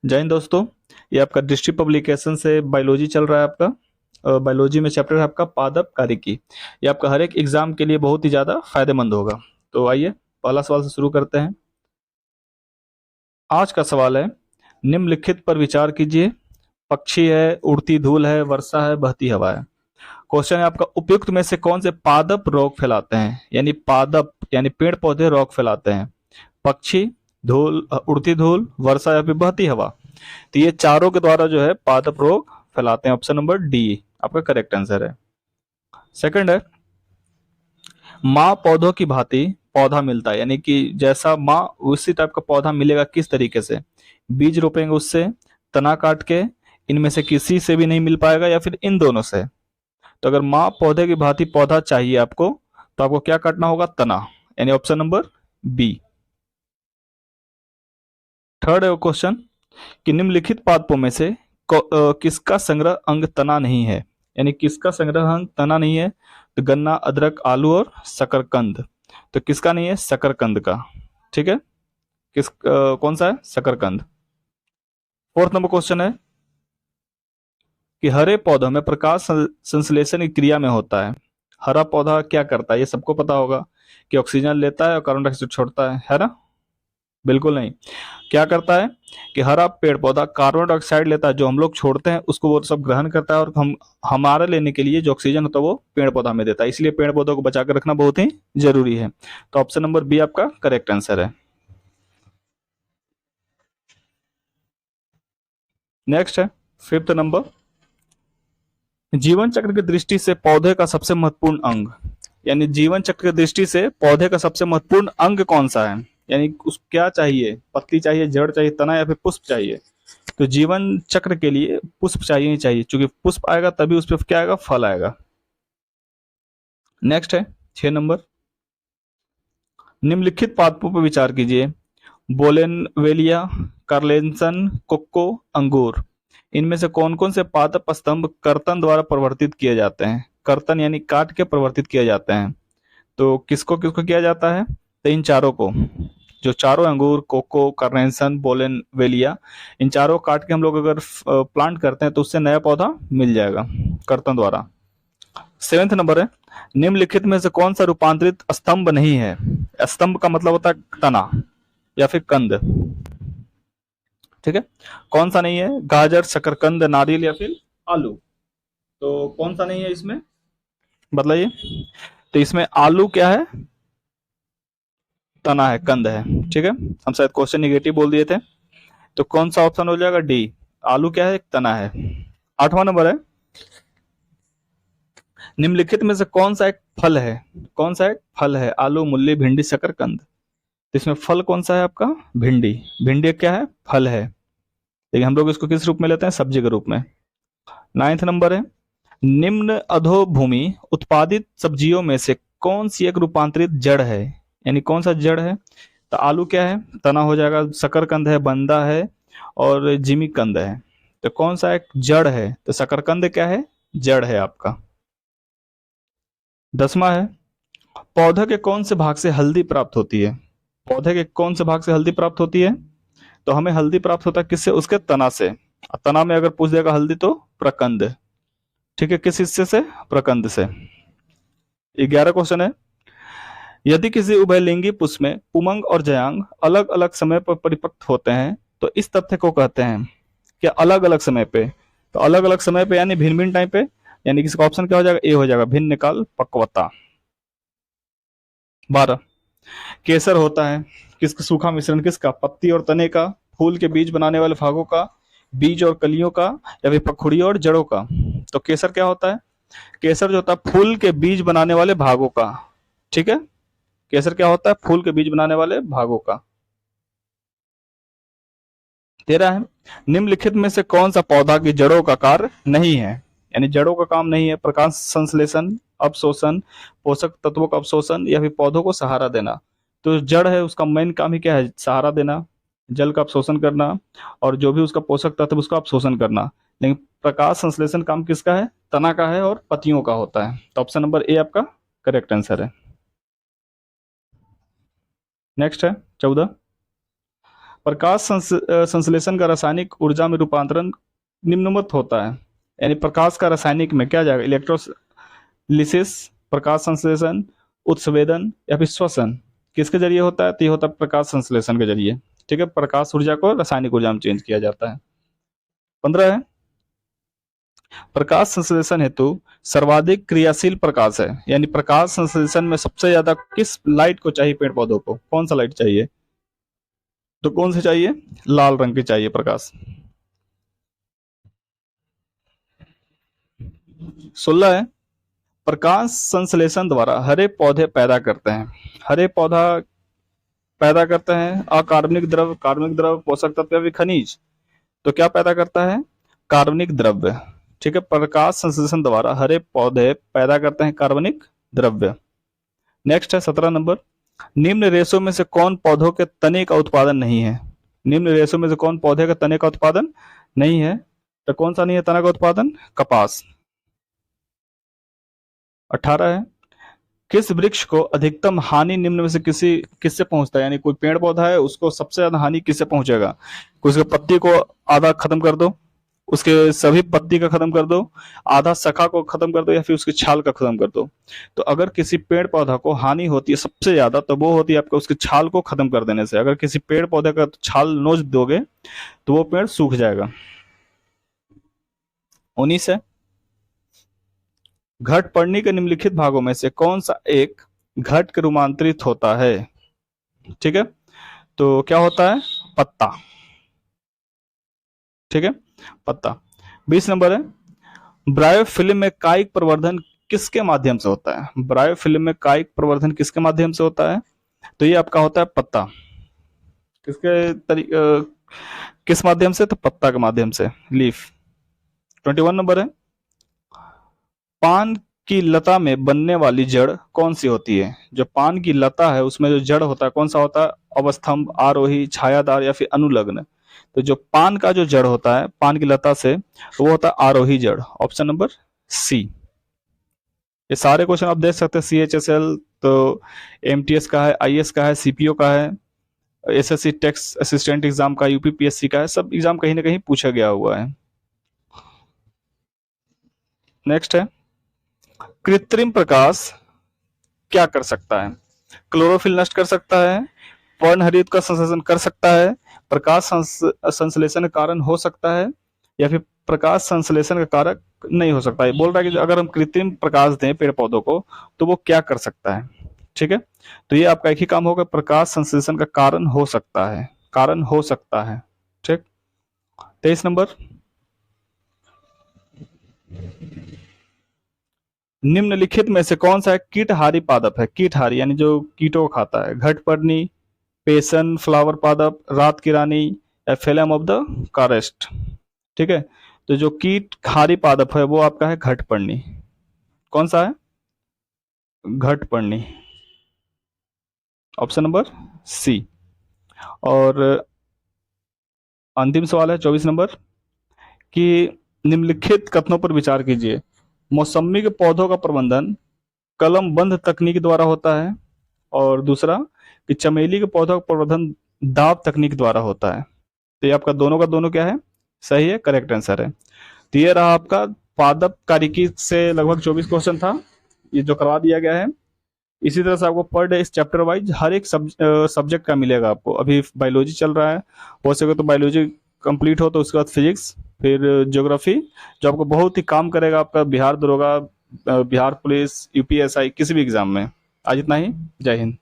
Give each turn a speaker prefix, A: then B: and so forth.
A: जय हिंद दोस्तों। ये आपका दृष्टि पब्लिकेशन से बायोलॉजी चल रहा है आपका। बायोलॉजी में चैप्टर है आपका पादप कार्यकी। ये आपका हर एक एग्जाम के लिए बहुत ही ज़्यादा फायदेमंद होगा। तो आइए पहला सवाल से शुरू करते हैं। आज का सवाल है, निम्नलिखित पर विचार कीजिए। पक्षी है, उड़ती धूल है, वर्षा है, बहती हवा है। क्वेश्चन है आपका, उपयुक्त में से कौन से पादप रोग फैलाते हैं? यानी पादप यानी पेड़ पौधे रोग फैलाते हैं। पक्षी, धूल, उड़ती धूल, वर्षा या फिर बहती हवा। तो ये चारों के द्वारा जो है पादप रोग फैलाते हैं। ऑप्शन नंबर डी आपका करेक्ट आंसर है। सेकंड है, माँ पौधों की भांति पौधा मिलता है, यानी कि जैसा माँ उसी टाइप का पौधा मिलेगा। किस तरीके से? बीज रोपेंगे उससे, तना काट के, इनमें से किसी से भी नहीं मिल पाएगा या फिर इन दोनों से। तो अगर माँ पौधे की भांति पौधा चाहिए आपको, तो आपको क्या काटना होगा? तना, यानी ऑप्शन नंबर बी। थर्ड है क्वेश्चन कि निम्नलिखित पादपों में से किसका संग्रह अंग तना नहीं है? यानी किसका संग्रह अंग तना नहीं है? तो गन्ना, अदरक, आलू और शकरकंद। तो किसका नहीं है? शकरकंद का। ठीक है, कौन सा है? शकरकंद। फोर्थ नंबर क्वेश्चन है कि हरे पौधों में प्रकाश संश्लेषण की क्रिया में होता है। हरा पौधा क्या करता है? ये सबको पता होगा कि ऑक्सीजन लेता है और कार्बन डाइऑक्साइड छोड़ता है ना? बिल्कुल नहीं। क्या करता है कि हरा पेड़ पौधा कार्बन डाइऑक्साइड लेता है, जो हम लोग छोड़ते हैं उसको वो सब ग्रहण करता है, और हम हमारे लेने के लिए जो ऑक्सीजन होता है वो पेड़ पौधा में देता है। इसलिए पेड़ पौधों को बचा कर रखना बहुत ही जरूरी है। तो ऑप्शन नंबर बी आपका करेक्ट आंसर है। नेक्स्ट है फिफ्थ नंबर, जीवन चक्र की दृष्टि से पौधे का सबसे महत्वपूर्ण अंग। यानी जीवन चक्र की दृष्टि से पौधे का सबसे महत्वपूर्ण अंग कौन सा है? यानी उस क्या चाहिए? पत्ती चाहिए, जड़ चाहिए, तना या फिर पुष्प चाहिए? तो जीवन चक्र के लिए पुष्प चाहिए ही चाहिए, क्योंकि पुष्प आएगा तभी उस पर क्या आएगा? फल आएगा। नेक्स्ट है 6 नंबर, निम्नलिखित पादपों पर विचार कीजिए। बोलेनवेलिया, कार्लेंसन, कोको, अंगूर। इनमें से कौन कौन से पादप स्तंभ कर्तन द्वारा परिवर्तित किए जाते हैं? कर्तन यानी काट के परिवर्तित किए जाते हैं। तो किसको किसको किया जाता है? तो इन चारों को, जो चारों अंगूर, कोको, कार्नेशन, बोलेनवेलिया, इन चारों को काट के हम लोग अगर प्लांट करते हैं तो उससे नया पौधा मिल जाएगा कर्तन द्वारा। सेवेंथ नंबर है, निम्नलिखित में से कौन सा रूपांतरित स्तंभ नहीं है? स्तंभ का मतलब होता है तना या फिर कंद। ठीक है, कौन सा नहीं है? गाजर, शकरकंद, नारियल या फिर आलू। तो कौन सा नहीं है इसमें? बताइए। तो इसमें आलू क्या है? तना है, कंद है। ठीक है, हम शायद क्वेश्चन निगेटिव बोल दिए थे। तो कौन सा ऑप्शन हो जाएगा? डी। आलू क्या है? एक तना है। आठवां नंबर है, निम्नलिखित में से कौन सा एक फल है? कौन सा एक फल है? आलू, मूली, भिंडी, शकरकंद। तो इसमें फल कौन सा है आपका? भिंडी। भिंडी क्या है? फल है, लेकिन हम लोग इसको किस रूप में लेते हैं? सब्जी के रूप में। नाइन्थ नंबर है, निम्न अधोभूमि उत्पादित सब्जियों में से कौन सी एक रूपांतरित जड़ है? यानी कौन सा जड़ है? तो आलू क्या है? तना हो जाएगा, शकरकंद है, बंदा है, और जिमी कंद है। तो कौन सा एक जड़ है? तो शकरकंद क्या है? जड़ है आपका। 10वां है, पौधे के कौन से भाग से हल्दी प्राप्त होती है? पौधे के कौन से भाग से हल्दी प्राप्त होती है? तो हमें हल्दी प्राप्त होता है किससे? उसके तना से। तना में अगर पूछ देगा हल्दी तो प्रकंद। ठीक है, किस हिस्से से? प्रकंद से। 11 क्वेश्चन है, यदि किसी उभयलिंगी पुष्प में पुमंग और जयांग अलग अलग समय पर परिपक्व होते हैं तो इस तथ्य को कहते हैं कि अलग अलग समय पे। तो अलग अलग समय पे यानी भिन्न भिन्न टाइम पे, यानी किसका ऑप्शन क्या हो जाएगा? ए हो जाएगा, भिन्न काल पक्वता। 12, केसर होता है किसका? सूखा मिश्रण किसका? पत्ती और तने का, फूल के बीज बनाने वाले भागों का, बीज और कलियों का, या फिर पखुड़ी और जड़ों का। तो केसर क्या होता है? केसर जो होता है फूल के बीज बनाने वाले भागों का। ठीक है, केसर क्या होता है? फूल के बीज बनाने वाले भागों का। 13 है, निम्नलिखित में से कौन सा पौधा की जड़ों का कार्य नहीं है? यानी जड़ों का काम नहीं है? प्रकाश संश्लेषण, अवशोषण, पोषक तत्वों का अवशोषण, या फिर पौधों को सहारा देना। तो जड़ है, उसका मेन काम ही क्या है? सहारा देना, जल का अवशोषण करना, और जो भी उसका पोषक तत्व उसका अवशोषण करना। लेकिन प्रकाश संश्लेषण काम किसका है? तना का है और पत्तियों का होता है। तो ऑप्शन नंबर ए आपका करेक्ट आंसर है। नेक्स्ट है 14, प्रकाश संश्लेषण का रासायनिक ऊर्जा में रूपांतरण निम्नवत होता है। यानी प्रकाश का रासायनिक में क्या जाएगा, इलेक्ट्रोलिसिस, प्रकाश संश्लेषण, उत्सवेदन या फिर श्वसन, किसके जरिए होता है, तो ये होता है प्रकाश संश्लेषण के जरिए। ठीक है, प्रकाश ऊर्जा को रासायनिक ऊर्जा में चेंज किया जाता है। 15 है, प्रकाश संश्लेषण हेतु सर्वाधिक क्रियाशील प्रकाश है। यानी प्रकाश संश्लेषण में सबसे ज्यादा किस लाइट को चाहिए पेड़ पौधों को, कौन सा लाइट चाहिए, तो कौन सी चाहिए, लाल रंग की चाहिए प्रकाश। 16 है, प्रकाश संश्लेषण द्वारा हरे पौधे पैदा करते हैं। हरे पौधा पैदा करते हैं अकार्बनिक द्रव्य, कार्बनिक द्रव्य, पोषक तत्व या फिर खनिज, तो क्या पैदा करता है, कार्बनिक द्रव्य। ठीक है, प्रकाश संश्लेषण द्वारा हरे पौधे पैदा करते हैं कार्बनिक द्रव्य। नेक्स्ट है 17 नंबर, निम्न रेशों में से कौन पौधों के तने का उत्पादन नहीं है। निम्न रेशों में से कौन पौधे के तने का उत्पादन नहीं है, तो कौन सा नहीं है तना का उत्पादन, कपास। 18 है, किस वृक्ष को अधिकतम हानि निम्न में से किससे पहुंचता है। यानी कोई पेड़ पौधा है, उसको सबसे ज्यादा हानि किससे पहुंचेगा, उसके पत्ती को आधा खत्म कर दो, उसके सभी पत्ती का खत्म कर दो, आधा शाखा को खत्म कर दो, या फिर उसकी छाल का खत्म कर दो। तो अगर किसी पेड़ पौधा को हानि होती है सबसे ज्यादा, तो वो होती है आपको उसकी छाल को खत्म कर देने से। अगर किसी पेड़ पौधे का छाल नोच दोगे तो वो पेड़ सूख जाएगा। 19 है, घट पढ़नी के निम्नलिखित भागों में से कौन सा एक घट के रूपांतरित होता है। ठीक है, तो क्या होता है, पत्ता। ठीक है, पत्ता। 20 नंबर है, ब्रायोफिल्म में कायिक प्रवर्धन किसके माध्यम से होता है। ब्रायोफिल्म में कायिक प्रवर्धन किसके माध्यम से होता है, तो ये आपका होता है पत्ता। किस माध्यम से, तो पत्ता के माध्यम से, लीफ। 21 नंबर है, पान की लता में बनने वाली जड़ कौन सी होती है। जो पान की लता है उसमें जो जड़ होता है कौन सा होता है, अवस्थम्भ, आरोही, छायादार या फिर अनुलग्न। तो जो पान का जो जड़ होता है पान की लता से, वो होता है आरोही जड़, ऑप्शन नंबर सी। ये सारे क्वेश्चन आप देख सकते हैं, CHSL, तो MTS का है, IS का है, CPO का है, SSC टैक्स असिस्टेंट एग्जाम का, UPPSC का है, सब एग्जाम कहीं ना कहीं पूछा गया हुआ है। नेक्स्ट है, कृत्रिम प्रकाश क्या कर सकता है। क्लोरोफिल नष्ट कर सकता है, वर्णहरित का संश्लेषण कर सकता है, प्रकाश संश्लेषण का कारण हो सकता है, या फिर प्रकाश संश्लेषण का कारक नहीं हो सकता है। बोल रहा है कि अगर हम कृत्रिम प्रकाश दें पेड़ पौधों को तो वो क्या कर सकता है। ठीक है, तो ये आपका एक ही काम होगा, प्रकाश संश्लेषण का कारण हो सकता है, कारण हो सकता है। ठीक, 23 नंबर, निम्नलिखित में से कौन सा कीटहारी पादप है। कीटहारी यानी जो कीटों को खाता है, घटपर्णी, पेसन फ्लावर पादप, रात की रानी या फिलम ऑफ द कारेस्ट। ठीक है, तो जो कीटहारी पादप है वो आपका है घटपर्णी। कौन सा है, घटपर्णी, ऑप्शन नंबर सी। और अंतिम सवाल है 24 नंबर, कि निम्नलिखित कथनों पर विचार कीजिए। मौसमी के पौधों का प्रबंधन कलम बंद तकनीक द्वारा होता है, और दूसरा कि चमेली के पौधों का प्रबंधन दाब तकनीक द्वारा होता है। तो ये आपका दोनों का दोनों क्या है, सही है, करेक्ट आंसर है। तो ये रहा आपका पादप कार्यकी से लगभग 24 क्वेश्चन था, ये जो करवा दिया गया है। इसी तरह से आपको पर डे इस चैप्टर वाइज हर एक सब्जेक्ट का मिलेगा आपको। अभी बायोलॉजी चल रहा है, हो सके तो बायोलॉजी कंप्लीट हो तो उसके बाद फिजिक्स, फिर ज्योग्राफी, जो आपको बहुत ही काम करेगा आपका बिहार दरोगा, बिहार पुलिस, UPSI, किसी भी एग्जाम में। आज इतना ही, जय हिंद।